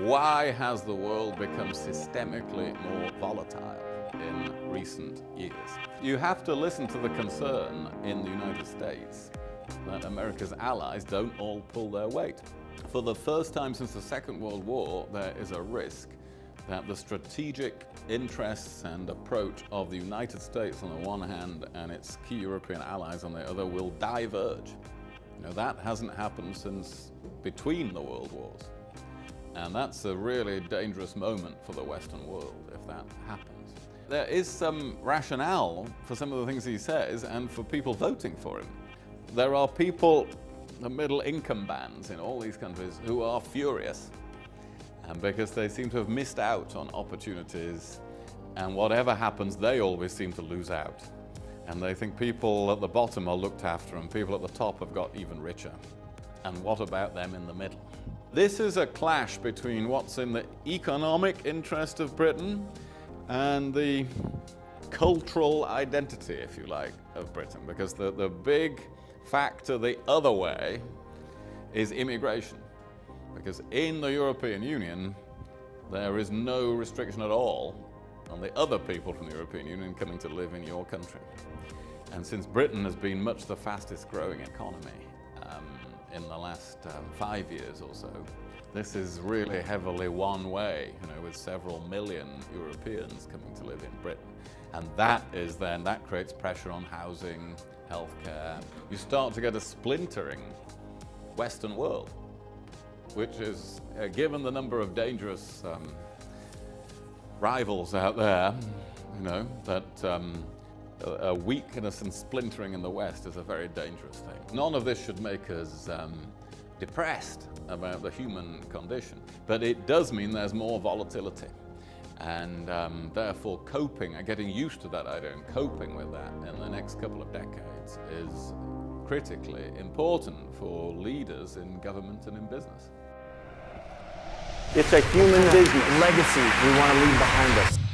Why has the world become systemically more volatile in recent years? You have to listen to the concern in the United States that America's allies don't all pull their weight. For the first time since the Second World War, there is a risk that the strategic interests and approach of the United States on the one hand and its key European allies on the other will diverge. You know, that hasn't happened since between the world wars. And that's a really dangerous moment for the Western world if that happens. There is some rationale for some of the things he says and for people voting for him. There are people, the middle income bands in all these countries, who are furious because they seem to have missed out on opportunities, and whatever happens, they always seem to lose out. And they think people at the bottom are looked after and people at the top have got even richer. And what about them in the middle? This is a clash between what's in the economic interest of Britain and the cultural identity, if you like, of Britain, because the big factor the other way is immigration. Because in the European Union, there is no restriction at all on the other people from the European Union coming to live in your country. And since Britain has been much the fastest growing economy in the last 5 years or so, this is really heavily one way, you know, with several million Europeans coming to live in Britain. And that creates pressure on housing, healthcare. You start to get a splintering Western world, which is, given the number of dangerous rivals out there, you know, that a weakness and splintering in the West is a very dangerous thing. None of this should make us depressed about the human condition, but it does mean there's more volatility. And therefore coping and getting used to that idea and coping with that in the next couple of decades is critically important for leaders in government and in business. It's a human business. Legacy we want to leave behind us.